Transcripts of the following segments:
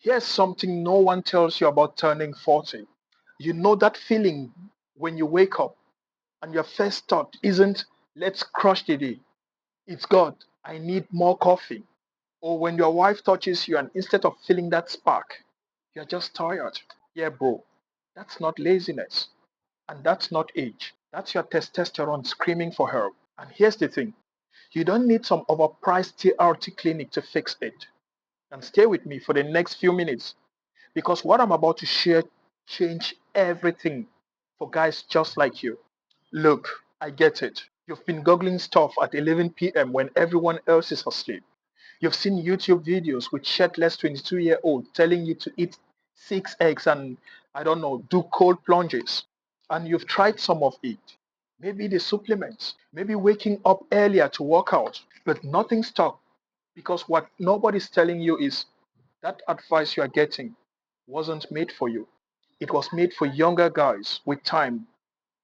Here's something no one tells you about turning 40. You know that feeling when you wake up and your first thought isn't, let's crush the day. It's God, I need more coffee. Or when your wife touches you and instead of feeling that spark, you're just tired. Yeah, bro, that's not laziness. And that's not age. That's your testosterone screaming for help. And here's the thing, you don't need some overpriced TRT clinic to fix it. And stay with me for the next few minutes because what I'm about to share change everything for guys just like you. Look, I get it. You've been googling stuff at 11 p.m. when everyone else is asleep. You've seen YouTube videos with shirtless 22-year-old telling you to eat 6 eggs and, I don't know, do cold plunges. And you've tried some of it. Maybe the supplements, maybe waking up earlier to work out, but nothing stuck because what nobody's telling you is that advice you are getting wasn't made for you. It was made for younger guys with time,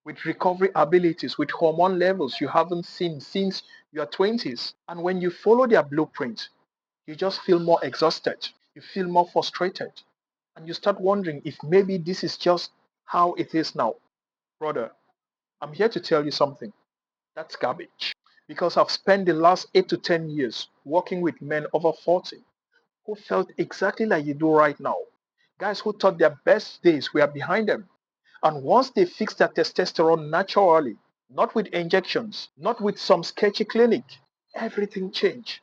with recovery abilities, with hormone levels you haven't seen since your 20s. And when you follow their blueprint, you just feel more exhausted, you feel more frustrated, and you start wondering if maybe this is just how it is now. Brother, I'm here to tell you something. That's garbage. Because I've spent the last 8 to 10 years working with men over 40 who felt exactly like you do right now. Guys who thought their best days were behind them. And once they fixed their testosterone naturally, not with injections, not with some sketchy clinic, everything changed.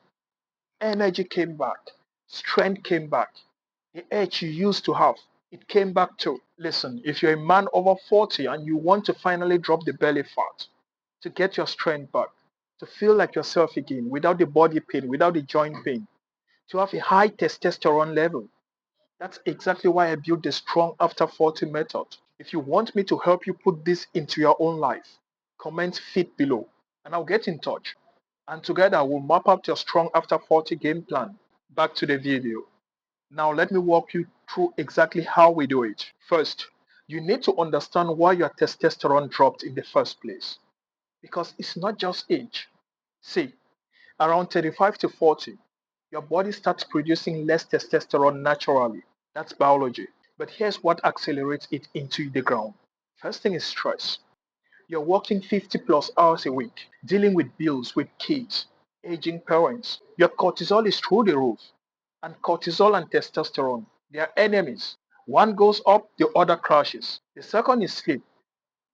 Energy came back, strength came back, the edge you used to have, it came back too. Listen, if you're a man over 40 and you want to finally drop the belly fat, to get your strength back, to feel like yourself again without the body pain, without the joint pain, to have a high testosterone level, that's exactly why I built the Strong After 40 method. If you want me to help you put this into your own life, comment fit below and I'll get in touch. And together we'll map out your Strong After 40 game plan. Back to the video. Now let me walk you through exactly how we do it. First, you need to understand why your testosterone dropped in the first place. Because it's not just age. See, around 35 to 40, your body starts producing less testosterone naturally. That's biology. But here's what accelerates it into the ground. First thing is stress. You're working 50 plus hours a week, dealing with bills, with kids, aging parents. Your cortisol is through the roof. And cortisol and testosterone, they are enemies. One goes up, the other crashes. The second is sleep.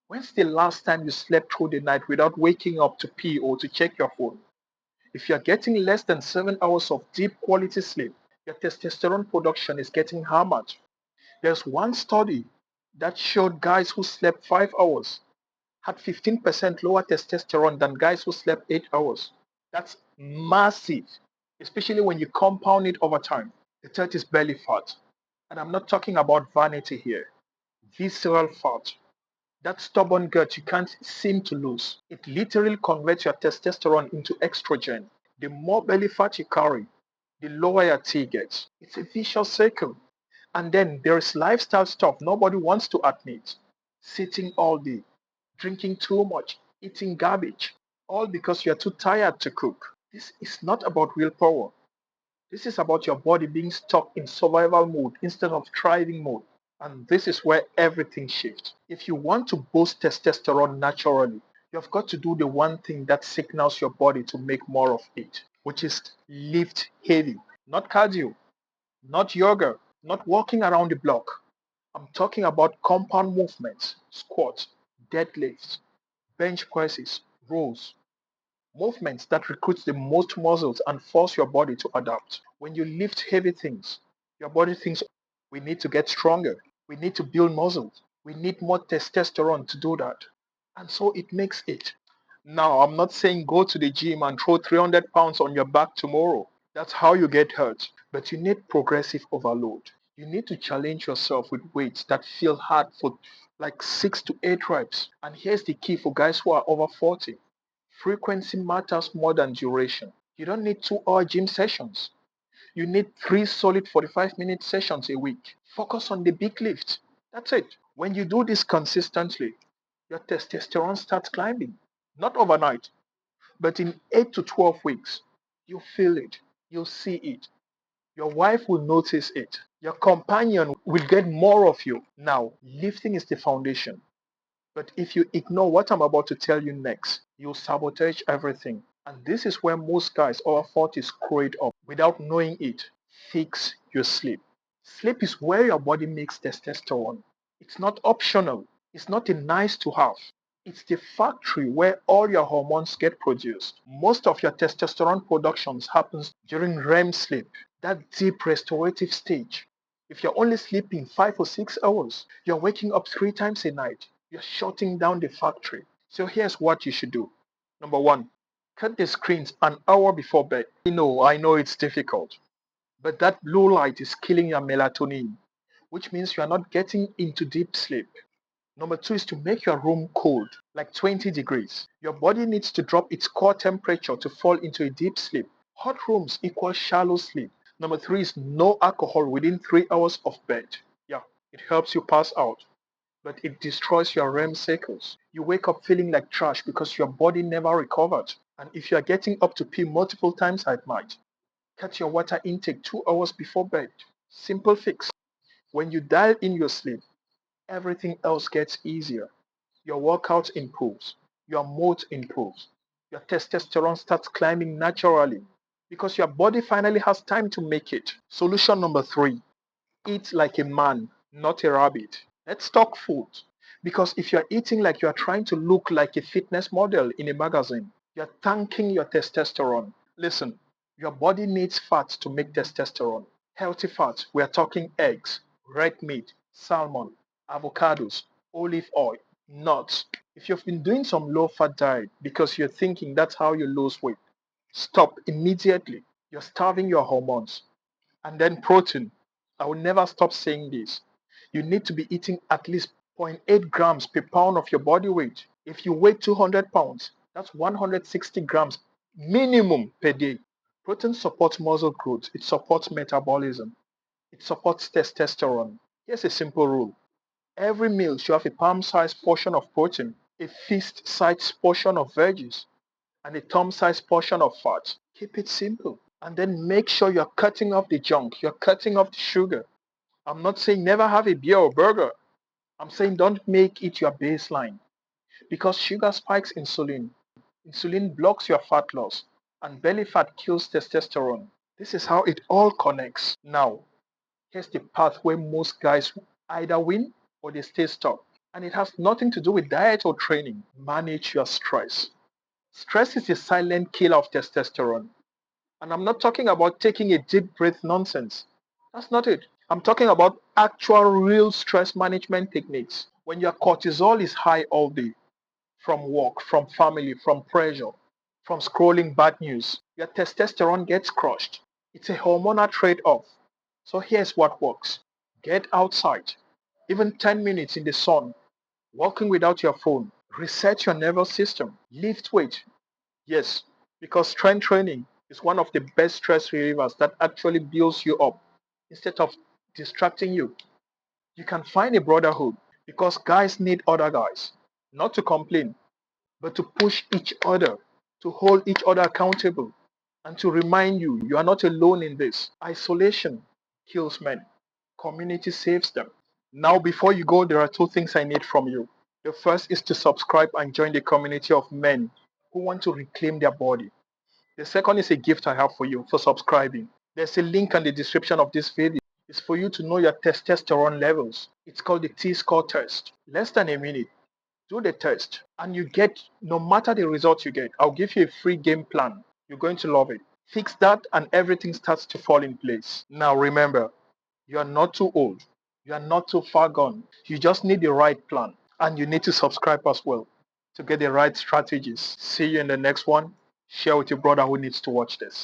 When's the last time you slept through the night without waking up to pee or to check your phone? If you're getting less than 7 hours of deep quality sleep, your testosterone production is getting hammered. There's one study that showed guys who slept 5 hours had 15% lower testosterone than guys who slept 8 hours. That's massive, especially when you compound it over time. The third is belly fat. And I'm not talking about vanity here. Visceral fat. That stubborn gut you can't seem to lose. It literally converts your testosterone into estrogen. The more belly fat you carry, the lower your T gets. It's a vicious cycle. And then there's lifestyle stuff nobody wants to admit. Sitting all day, drinking too much, eating garbage, all because you're too tired to cook. This is not about willpower. This is about your body being stuck in survival mode instead of thriving mode. And this is where everything shifts. If you want to boost testosterone naturally, you've got to do the one thing that signals your body to make more of it, which is lift heavy. Not cardio, not yoga, not walking around the block. I'm talking about compound movements, squats, deadlifts, bench presses, rows, movements that recruit the most muscles and force your body to adapt. When you lift heavy things, your body thinks we need to get stronger, we need to build muscles, we need more testosterone to do that. And so it makes it. Now, I'm not saying go to the gym and throw 300 pounds on your back tomorrow. That's how you get hurt. But you need progressive overload. You need to challenge yourself with weights that feel hard for like 6 to 8 reps. And here's the key for guys who are over 40. Frequency matters more than duration. You don't need 2 hour gym sessions. You need 3 solid 45-minute sessions a week. Focus on the big lift. That's it. When you do this consistently, your testosterone starts climbing. Not overnight, but in 8 to 12 weeks, you feel it. You'll see it. Your wife will notice it. Your companion will get more of you. Now, lifting is the foundation. But if you ignore what I'm about to tell you next, you'll sabotage everything. And this is where most guys over 40 screw it up without knowing it. Fix your sleep. Sleep is where your body makes testosterone. It's not optional. It's not a nice to have. It's the factory where all your hormones get produced. Most of your testosterone productions happens during REM sleep, that deep restorative stage. If you're only sleeping 5 or 6 hours, you're waking up 3 times a night. You're shutting down the factory. So here's what you should do. Number one, cut the screens an hour before bed. I know it's difficult, but that blue light is killing your melatonin, which means you are not getting into deep sleep. Number two is to make your room cold, like 20 degrees. Your body needs to drop its core temperature to fall into a deep sleep. Hot rooms equal shallow sleep. Number three is no alcohol within 3 hours of bed. Yeah, it helps you pass out, but it destroys your REM cycles. You wake up feeling like trash because your body never recovered. And if you are getting up to pee multiple times at night, cut your water intake 2 hours before bed. Simple fix. When you dial in your sleep, everything else gets easier. Your workout improves, your mood improves, your testosterone starts climbing naturally because your body finally has time to make it. Solution number three, eat like a man, not a rabbit. Let's talk food. Because if you're eating like you're trying to look like a fitness model in a magazine, you're tanking your testosterone. Listen, your body needs fats to make testosterone. Healthy fats, we're talking eggs, red meat, salmon, avocados, olive oil, nuts. If you've been doing some low fat diet because you're thinking that's how you lose weight, stop immediately. You're starving your hormones. And then protein. I will never stop saying this. You need to be eating at least zero point 0.8 grams per pound of your body weight. If you weigh 200 pounds, that's 160 grams minimum per day. Protein supports muscle growth, it supports metabolism, it supports testosterone. Here's a simple rule. Every meal should have a palm-sized portion of protein, a fist-sized portion of veggies, and a thumb-sized portion of fat. Keep it simple. And then make sure you're cutting off the junk, you're cutting off the sugar. I'm not saying never have a beer or burger. I'm saying don't make it your baseline because sugar spikes insulin. Insulin blocks your fat loss, and belly fat kills testosterone. This is how it all connects. Now, here's the path where most guys either win or they stay stuck. And it has nothing to do with diet or training. Manage your stress. Stress is a silent killer of testosterone. And I'm not talking about taking a deep breath nonsense. That's not it. I'm talking about actual real stress management techniques. When your cortisol is high all day, from work, from family, from pressure, from scrolling bad news, your testosterone gets crushed. It's a hormonal trade-off. So here's what works. Get outside, even 10 minutes in the sun, walking without your phone. Reset your nervous system. Lift weight. Yes, because strength training is one of the best stress relievers that actually builds you up instead of distracting you. You can find a brotherhood because guys need other guys, not to complain, but to push each other, to hold each other accountable, and to remind you you are not alone in this. Isolation kills men, community saves them. Now, before you go, there are two things I need from you. The first is to subscribe and join the community of men who want to reclaim their body. The second is a gift I have for you for subscribing. There's a link in the description of this video. It's for you to know your testosterone levels. It's called the T-score test. Less than a minute. Do the test and you get, no matter the result you get, I'll give you a free game plan. You're going to love it. Fix that and everything starts to fall in place. Now remember, you are not too old. You are not too far gone. You just need the right plan. And you need to subscribe as well to get the right strategies. See you in the next one. Share with your brother who needs to watch this.